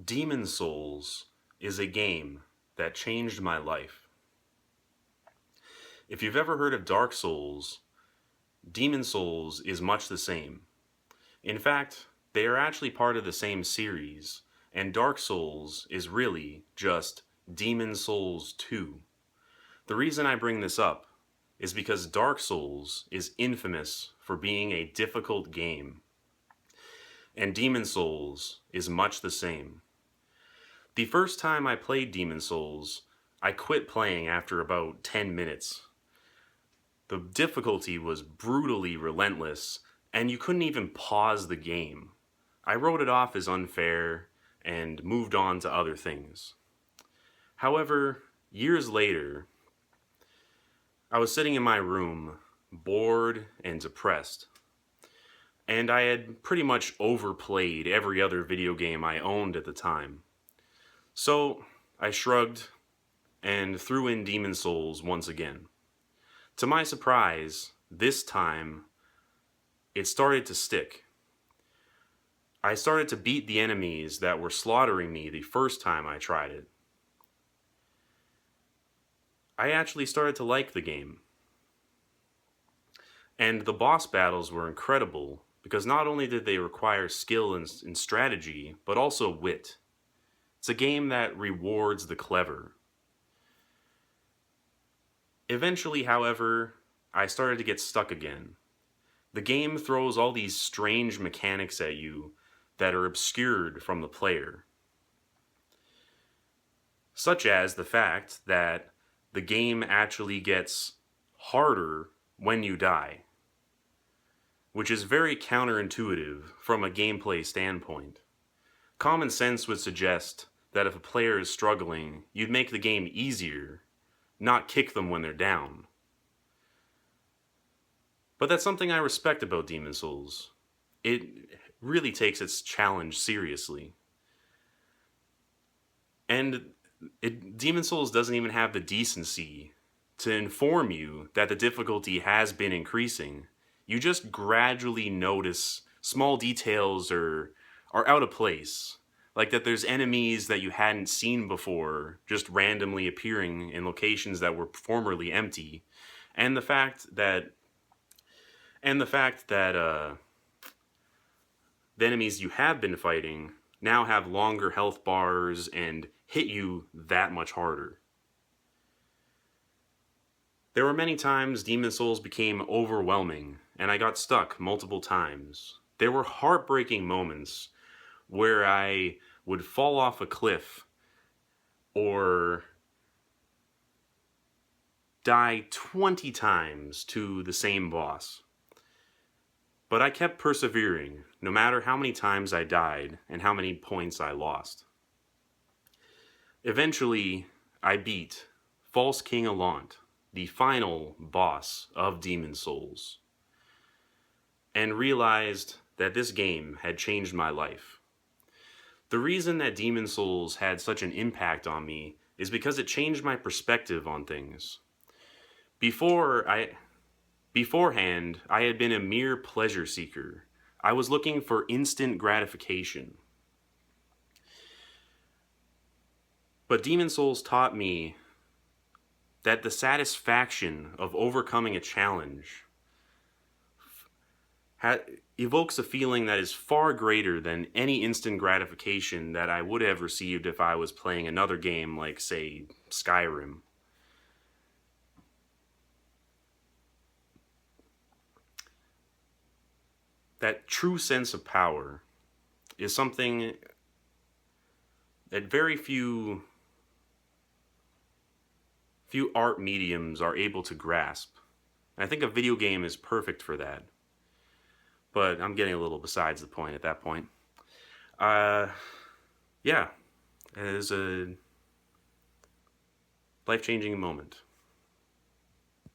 Demon Souls is a game that changed my life. If you've ever heard of Dark Souls, Demon Souls is much the same. In fact, they are actually part of the same series, and Dark Souls is really just Demon Souls 2. The reason I bring this up is because Dark Souls is infamous for being a difficult game, and Demon Souls is much the same. The first time I played Demon Souls, I quit playing after about 10 minutes. The difficulty was brutally relentless, and you couldn't even pause the game. I wrote it off as unfair and moved on to other things. However, years later, I was sitting in my room, bored and depressed, and I had pretty much overplayed every other video game I owned at the time. So I shrugged and threw in Demon Souls once again. To my surprise, this time, it started to stick. I started to beat the enemies that were slaughtering me the first time I tried it. I actually started to like the game. And the boss battles were incredible because not only did they require skill and strategy, but also wit. It's a game that rewards the clever. Eventually, however, I started to get stuck again. The game throws all these strange mechanics at you that are obscured from the player. Such as the fact that the game actually gets harder when you die, which is very counterintuitive from a gameplay standpoint. Common sense would suggest that if a player is struggling, you'd make the game easier, not kick them when they're down. But that's something I respect about Demon Souls. It really takes its challenge seriously. And Demon Souls doesn't even have the decency to inform you that the difficulty has been increasing. You just gradually notice small details are out of place. Like that there's enemies that you hadn't seen before just randomly appearing in locations that were formerly empty. And the fact that the enemies you have been fighting now have longer health bars and hit you that much harder. There were many times Demon Souls became overwhelming, and I got stuck multiple times. There were heartbreaking moments where I would fall off a cliff or die 20 times to the same boss. But I kept persevering, no matter how many times I died and how many points I lost. Eventually, I beat False King Allant, the final boss of Demon Souls, and realized that this game had changed my life. The reason that Demon Souls had such an impact on me is because it changed my perspective on things. Beforehand, I had been a mere pleasure seeker. I was looking for instant gratification. But Demon Souls taught me that the satisfaction of overcoming a challenge evokes a feeling that is far greater than any instant gratification that I would have received if I was playing another game like, say, Skyrim. That true sense of power is something that very few art mediums are able to grasp. And I think a video game is perfect for that. But I'm getting a little besides the point at that point. Yeah, it is a life-changing moment.